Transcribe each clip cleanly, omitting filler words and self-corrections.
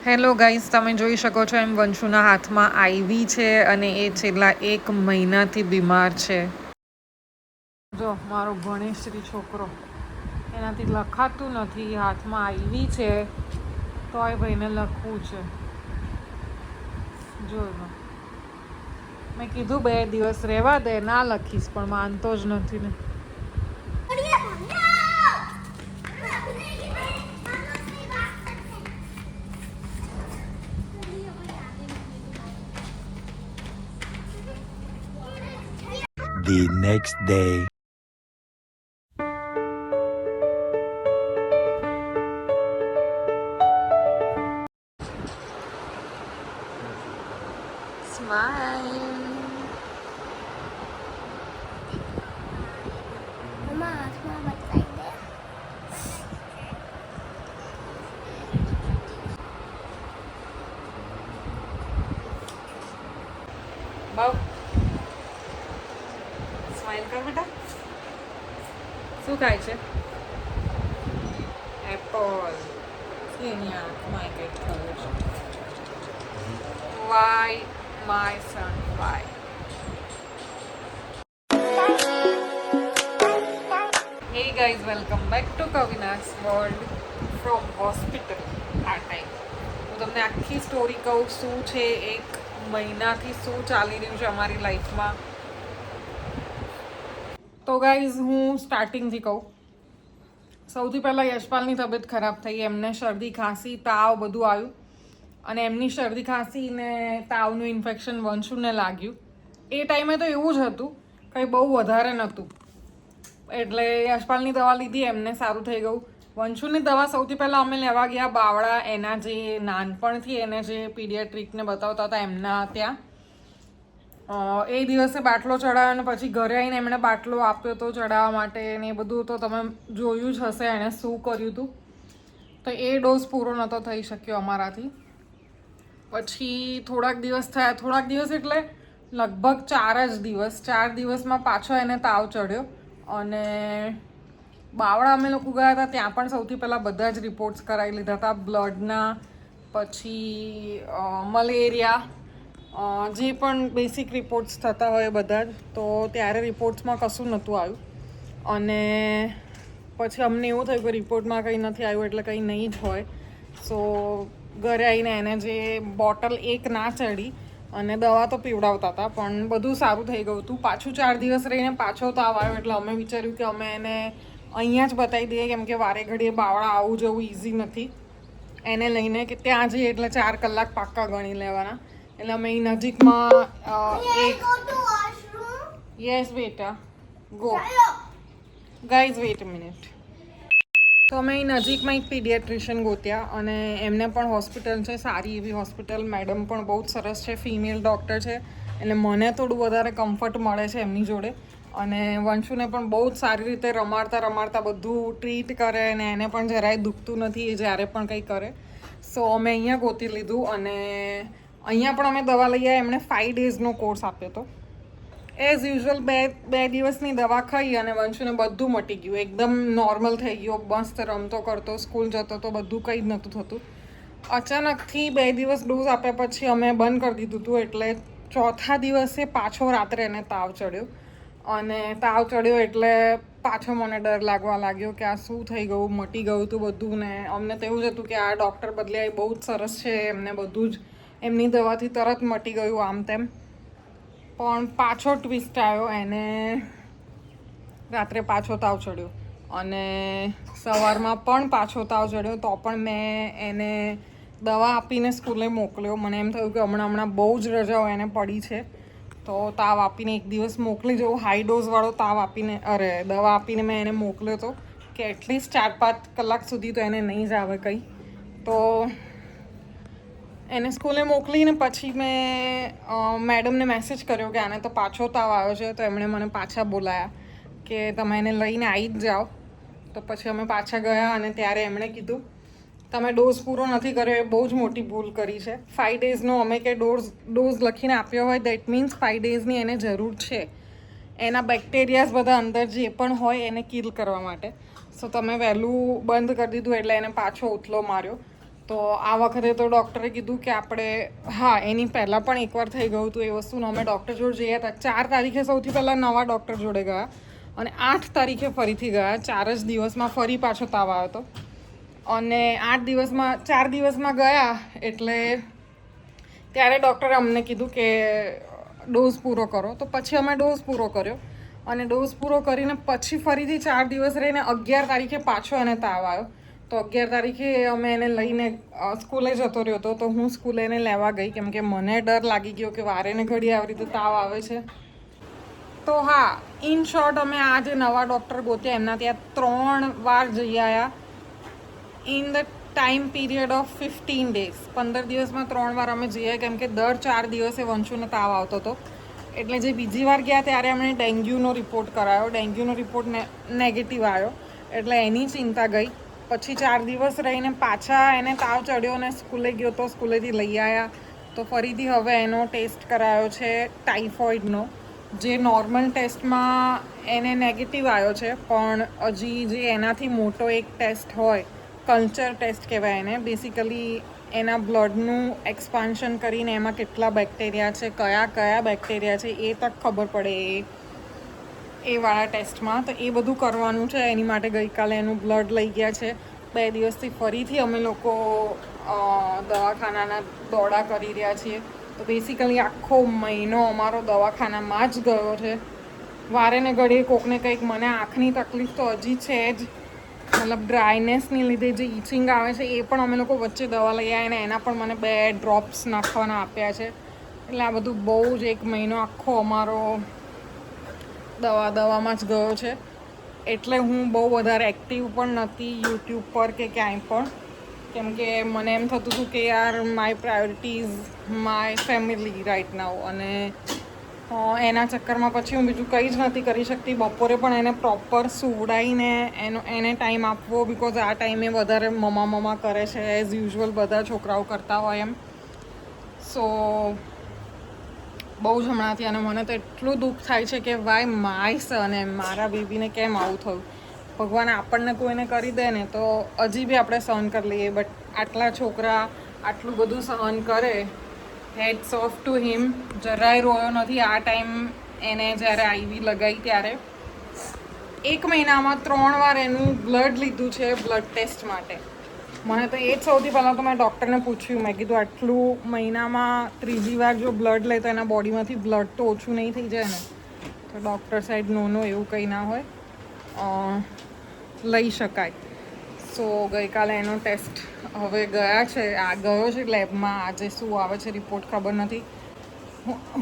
Hello guys, તમે જોઈ શકો છો એમ વંશુના હાથમાં આઈવી છે અને એ છેલ્લા 1 મહિનાથી બીમાર છે. જો મારો ગણેશશ્રી છોકરો, એનાથી લખાતું નથી, હાથમાં આઈવી છે તોય ભાઈને લખવું છે. જોયો, મેં કીધું 2 દિવસ રહેવા દે, ના લખીશ, પણ માનતો જ નથી ને. The next day. Smile. Mama, smile like that. બાવ સ્માઈલ કર બેટા. શું ખાય છે? એપલ. એની આંખમાં કંઈક થયું છે. Why my son why. Hey guys, welcome back to Kavina's World from hospital. આ ટાઈમ હું તમને આખી સ્ટોરી કહું, શું છે 1 મહિનાથી શું ચાલી રહ્યું છે અમારી લાઈફમાં. તો ગાઈઝ હું સ્ટાર્ટિંગથી કહું. સૌથી પહેલાં યશપાલની તબિયત ખરાબ થઈ. એમને શરદી ખાંસી તાવ બધું આવ્યું અને એમની શરદી ખાંસી ને તાવનું ઇન્ફેક્શન વંશુને લાગ્યું. એ ટાઈમે તો એવું જ હતું, કંઈ બહુ વધારે નહોતું. એટલે યશપાલની દવા લીધી, એમને સારું થઈ ગયું. વંશુની દવા સૌથી પહેલાં અમે લેવા ગયા બાવળા, એના જે નાનપણથી એને જે પીડિયાટ્રિકને બતાવતા હતા એમના ત્યાં. એ દિવસે બાટલો ચડાવ્યો અને પછી ઘરે આવીને એમણે બાટલો આપ્યો હતો ચડાવવા માટે ને એ બધું તો તમે જોયું જ હશે એણે શું કર્યું હતું. તો એ ડોઝ પૂરો નહોતો થઈ શક્યો અમારાથી. પછી થોડાક દિવસ થયા, થોડાક દિવસ એટલે લગભગ 4 દિવસ. 4 દિવસમાં પાછો એને તાવ ચડ્યો અને બાવળા અમે લોકો ગયા હતા, ત્યાં પણ સૌથી પહેલાં બધા જ રિપોર્ટ્સ કરાવી લીધા હતા, બ્લડના, પછી મલેરિયા, જે પણ બેસિક રિપોર્ટ્સ થતા હોય બધા જ. તો ત્યારે રિપોર્ટ્સમાં કશું નહોતું આવ્યું અને પછી અમને એવું થયું કે રિપોર્ટમાં કંઈ નથી આવ્યું એટલે કંઈ નહીં જ હોય. સો ઘરે આવીને એને જે બોટલ 1 ના ચડી અને દવા તો પીવડાવતા હતા, પણ બધું સારું થઈ ગયું હતું. પાછું 4 દિવસ રહીને પાછો તાવ આવ્યો એટલે અમે વિચાર્યું કે અમે એને અહીંયા જ બતાવી દઈએ, કેમ કે વારે ઘડીએ બાવળા આવું જવું ઇઝી નથી એને લઈને, કે ત્યાં જઈએ એટલે 4 કલાક પાક્કા ગણી લેવાના. એટલે અમે એ નજીકમાં એક યસ બેટા ગો ગાઈઝ વેઇટ અ મિનિટ. તો અમે એ નજીકમાં એક પીડિયાટ્રિશિયન ગોત્યા અને એમને પણ હોસ્પિટલ છે, સારી એવી હોસ્પિટલ. મેડમ પણ બહુ જ સરસ છે, ફિમેલ ડૉક્ટર છે, એટલે મને થોડું વધારે કમ્ફર્ટ મળે છે એમની જોડે. અને વંશુને પણ બહુ જ સારી રીતે રમાડતા બધું ટ્રીટ કરે અને એને પણ જરાય દુખતું નથી એ જ્યારે પણ કંઈ કરે. સો અમે અહીંયા ગોતી લીધું અને અહીંયા પણ અમે દવા લઈ આવ્યા. એમણે 5 ડેઝનો કોર્સ આપ્યો હતો. એઝ યુઝ્યુઅલ બે દિવસની દવા ખાઈ અને વંશુને બધું મટી ગયું, એકદમ નોર્મલ થઈ ગયો, મસ્ત રમતો કરતો, સ્કૂલ જતો તો, બધું કંઈ જ નહોતું થતું. અચાનકથી 2 દિવસ ડોઝ આપ્યા પછી અમે બંધ કરી દીધું હતું. એટલે 4થા દિવસે પાછો રાત્રે એને તાવ ચડ્યો અને તાવ ચડ્યો એટલે પાછો મને ડર લાગવા લાગ્યો કે આ શું થઈ ગયું, મટી ગયું હતું બધું. ને અમને તો એવું જ હતું કે આ ડૉક્ટર બદલ્યા, એ બહુ જ સરસ છે, એમને બધું જ એમની દવાથી તરત મટી ગયું આમ તેમ. પણ પાછો ટ્વિસ્ટ આવ્યો, એને રાત્રે પાછો તાવ ચડ્યો અને સવારમાં પણ પાછો તાવ ચડ્યો. તો પણ મેં એને દવા આપીને સ્કૂલે મોકલ્યો. મને એમ થયું કે હમણાં બહુ જ રજાઓ એને પડી છે, તો તાવ આપીને 1 દિવસ મોકલી જવું. હાઈ ડોઝવાળો તાવ આપીને દવા આપીને મેં એને મોકલ્યો હતો કે એટલીસ્ટ 4-5 કલાક સુધી તો એને નહીં જ આવે કંઈ. તો એને સ્કૂલે મોકલીને પછી મેં મેડમને મેસેજ કર્યો કે આને તો પાછો તાવ આવ્યો છે. તો એમણે મને પાછા બોલાયા કે તમે એને લઈને આવી જ જાઓ. તો પછી અમે પાછા ગયા અને ત્યારે એમણે કીધું તમે ડોઝ પૂરો નથી કર્યો, એ બહુ જ મોટી ભૂલ કરી છે. 5 ડેઝનો અમે કે ડોઝ લખીને આપ્યો હોય દેટ મીન્સ 5 ડેઝની એને જરૂર છે. એના બેક્ટેરિયાઝ બધા અંદર જે પણ હોય એને કિલ કરવા માટે. સો તમે વહેલું બંધ કરી દીધું એટલે એને પાછો ઉથલો માર્યો. તો આ વખતે તો ડૉક્ટરે કીધું કે આપણે હા એની પહેલાં પણ એકવાર થઈ ગયું હતું એ વસ્તુનું અમે ડૉક્ટર જોડે જઈએ હતા 4 તારીખે સૌથી પહેલાં નવા ડૉક્ટર જોડે ગયા અને 8 તારીખે ફરીથી ગયા 4 જ દિવસમાં ફરી પાછો તાવ આવ્યો હતો અને 4 દિવસમાં ગયા એટલે ત્યારે ડૉક્ટરે અમને કીધું કે ડોઝ પૂરો કરો તો પછી અમે ડોઝ પૂરો કર્યો અને ડોઝ પૂરો કરીને પછી ફરીથી 4 દિવસ રહીને 11 તારીખે પાછો એને તાવ આવ્યો તો 11 તારીખે અમે એને લઈને સ્કૂલે જતો રહ્યો હતો તો હું સ્કૂલે એને લેવા ગઈ કેમ કે મને ડર લાગી ગયો કે વારે ને ઘડી આવી રીતે તાવ આવે છે તો હા ઇન શોર્ટ અમે આ જે નવા ડૉક્ટર ગોત્યા એમના ત્યાં 3 વાર જઈ આવ્યા in the time period of 15 days 15 દિવસમાં 3 વાર અમે જઈએ કેમ કે દર 4 દિવસે વંશુને તાવ આવતો હતો એટલે જે બીજી વાર ગયા ત્યારે અમને ડેન્ગ્યુનો રિપોર્ટ કરાયો ડેન્ગ્યુનો રિપોર્ટ નેગેટિવ આવ્યો એટલે એની ચિંતા ગઈ પછી 4 દિવસ રહીને પાછા એને તાવ ચડ્યો અને સ્કૂલે ગયો તો સ્કૂલેથી લઈ આવ્યા તો ફરીથી હવે એનો ટેસ્ટ કરાયો છે ટાઇફોઇડનો જે નોર્મલ ટેસ્ટમાં એને નેગેટિવ આવ્યો છે પણ હજી જે એનાથી મોટો એક ટેસ્ટ હોય કલ્ચર ટેસ્ટ કહેવાય એને બેસિકલી એના બ્લડનું એક્સપાન્શન કરીને એમાં કેટલા બેક્ટેરિયા છે કયા બેક્ટેરિયા છે એ તક ખબર પડે એ વાળા ટેસ્ટમાં તો એ બધું કરવાનું છે એની માટે ગઈકાલે એનું બ્લડ લઈ ગયા છે 2 દિવસથી ફરીથી અમે લોકો દવાખાનાના દોડા કરી રહ્યા છીએ તો બેસિકલી આખો મહિનો અમારો દવાખાનામાં જ ગયો છે વારે ને ઘડીએ કોકને કંઈક મને આંખની તકલીફ તો હજી છે જ મતલબ ડ્રાયનેસની લીધે જે ઇચિંગ આવે છે એ પણ અમે લોકો વચ્ચે દવા લઈ આવ્યા અને એના પણ મને 2 ડ્રોપ્સ નાખવાના આપ્યા છે એટલે આ બધું બહુ જ એક મહિનો આખો અમારો દવામાં જ ગયો છે એટલે હું બહુ વધારે એક્ટિવ પણ નથી યુટ્યુબ પર કે ક્યાંય પણ કેમ કે મને એમ થતું હતું કે યાર my priorities my family right now અને એના ચક્કરમાં પછી હું બીજું કંઈ જ નથી કરી શકતી બપોરે પણ એને પ્રોપર સુવડાવીને એને ટાઈમ આપવો બિકોઝ આ ટાઈમે વધારે મમ્મા કરે છે એઝ યુઝ્યુઅલ બધા છોકરાઓ કરતા હોય એમ સો બહુ જ હમણાંથી અને મને તો એટલું દુઃખ થાય છે કે વાય માય સન એમ મારા બેબીને કેમ આવું થયું ભગવાન આપણને કોઈને કરી દે ને તો હજી બી આપણે સહન કરી લઈએ બટ આટલા છોકરા આટલું બધું સહન કરે હેડ્સ ઓફ ટુ હિમ જરાય રોયો નથી આ ટાઈમ એને જ્યારે આઈવી લગાવી ત્યારે 1 મહિનામાં 3 વાર એનું બ્લડ લીધું છે બ્લડ ટેસ્ટ માટે મને તો એ જ સૌથી પહેલાં તો મેં ડૉક્ટરને પૂછ્યું મેં કીધું આટલું મહિનામાં 3જી વાર જો બ્લડ લે તો એના બોડીમાંથી બ્લડ તો ઓછું નહીં થઈ જાય ને તો ડૉક્ટર સાઈડ નો એવું કંઈ ના હોય લઈ શકાય સો ગઈકાલે એનો ટેસ્ટ હવે ગયા છે આ ગયો છે લેબમાં આજે શું આવે છે રિપોર્ટ ખબર નથી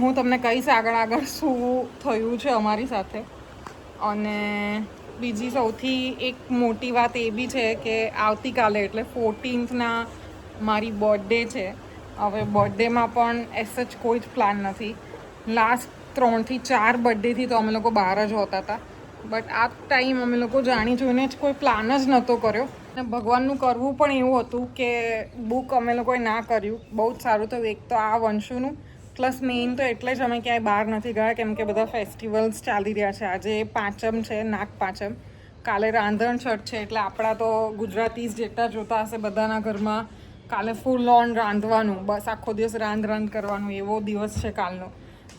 હું તમને કહીશ આગળ શું થયું છે અમારી સાથે અને બીજી સૌથી એક મોટી વાત એ બી છે કે આવતીકાલે એટલે 14થના મારી બર્થડે છે હવે બર્થડેમાં પણ એસચ કોઈ જ પ્લાન નથી લાસ્ટ 3 થી 4 બર્થડેથી તો અમે લોકો બહાર જ હોતા હતા બટ આ ટાઈમ અમે લોકો જાણી જોઈને જ કોઈ પ્લાન જ નહોતો કર્યો અને ભગવાનનું કરવું પણ એવું હતું કે બુક અમે લોકોએ ના કર્યું બહુ જ સારું થયું એક તો આ વંશુનું પ્લસ મેઇન તો એટલે જ અમે ક્યાંય બહાર નથી ગયા કેમ કે બધા ફેસ્ટિવલ્સ ચાલી રહ્યા છે આજે પાંચમ છે નાગ પાંચમ કાલે રાંધણ છઠ છે એટલે આપણા તો ગુજરાતીઝ જેટલા જોતા હશે બધાના ઘરમાં કાલે ફૂલ ઓન રાંધવાનું બસ આખો દિવસ રાંધ કરવાનું એવો દિવસ છે કાલનો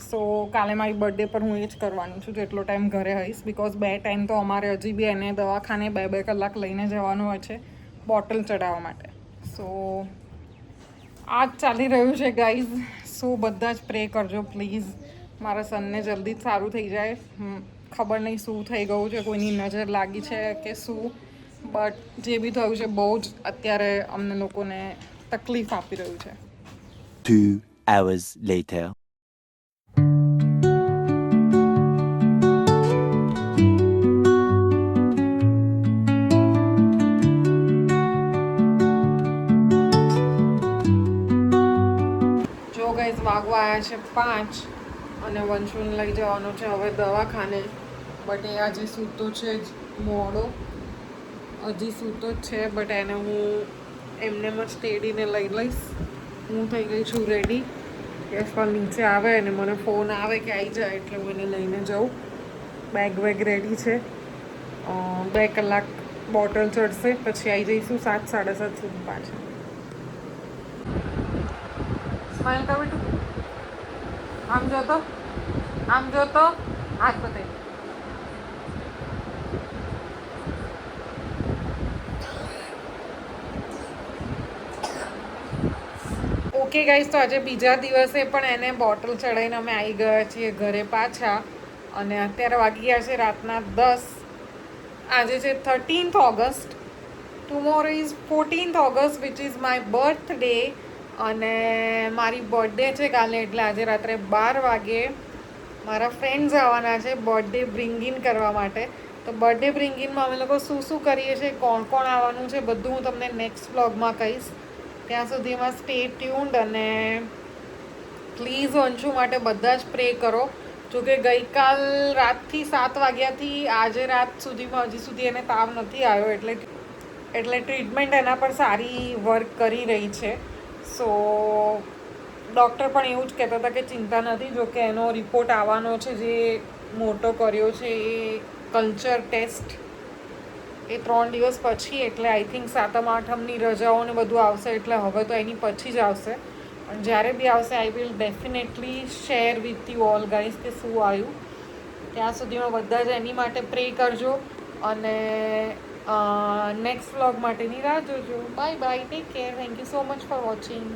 સો કાલે મારી બર્થડે પર હું એ જ કરવાની છું જેટલો ટાઈમ ઘરે હઈશ બિકોઝ 2 ટાઈમ તો અમારે હજી બી એને દવાખાને 2 કલાક લઈને જવાનું હોય છે બોટલ ચડાવવા માટે સો આ જ ચાલી રહ્યું છે ગાઈઝ સો બધા જ પ્રે કરજો પ્લીઝ મારા સનને જલ્દી જ સારું થઈ જાય ખબર નહીં શું થઈ ગયું છે કોઈની નજર લાગી છે કે શું બટ જે બી થયું છે બહુ જ અત્યારે અમને લોકોને તકલીફ આપી રહ્યું છે 2 hours later વાગવા આવ્યા છે 5 અને વંશુને લઈ જવાનો છે હવે દવાખાને બટ એ આજે સૂતો છે જ મોડો હજી સૂતો જ છે બટ એને હું એમને જ તેડીને લઈ લઈશ હું થઈ ગઈ છું રેડી યશપાલ નીચે આવે અને મને ફોન આવે કે આવી જાય એટલે હું એને લઈને જાઉં બેગ રેડી છે 2 કલાક બોટલ ચડશે પછી આવી જઈશું 7 સાડા 7 સુધી પાછા સ્માઈલ કર બેટું. આમ જો તો, આમ જો તો, હાથ બતાવી. ઓકે ગાઈસ, તો આજે બીજા દિવસે પણ એને બોટલ ચડાવીને અમે આવી ગયા છીએ ઘરે પાછા. અને અત્યારે વાગી ગયા છે રાતના 10. આજે છે 13th August. Tomorrow is 14th August which is my birthday. અને મારી બર્થડે છે કાલે, એટલે આજે રાત્રે 12 વાગે મારા ફ્રેન્ડ્સ આવવાના છે બર્થડે બ્રિંગિન કરવા માટે. તો બર્થડે બ્રિંગિનમાં અમે લોકો શું શું કરીએ છીએ, કોણ કોણ આવવાનું છે, બધું હું તમને નેક્સ્ટ વ્લોગમાં કહીશ. ત્યાં સુધીમાં સ્ટે ટ્યુન્ડ. અને પ્લીઝ અંશુ માટે બધા જ પ્રે કરો. જોકે ગઈકાલ રાતથી 7 વાગ્યાથી આજે રાત સુધીમાં હજી સુધી એને તાવ નથી આવ્યો, એટલે ટ્રીટમેન્ટ એના પર સારી વર્ક કરી રહી છે. સો ડૉક્ટર પણ એવું જ કહેતા હતા કે ચિંતા નથી. જોકે એનો રિપોર્ટ આવવાનો છે, જે મોટો કર્યો છે એ કલ્ચર ટેસ્ટ, એ 3 દિવસ પછી, એટલે આઈ થિંક 7મ 8મની રજાઓ ને બધું આવશે, એટલે હવે તો એની પછી જ આવશે. અને જ્યારે બી આવશે I will definitely share with you all guys કે શું આવ્યું. ત્યાં સુધીમાં બધા જ એની માટે પ્રે કરજો. અને નેક્સ્ટ વ્લોગ માટેની રાહ જોજો. Bye bye, take care, thank you so much for watching.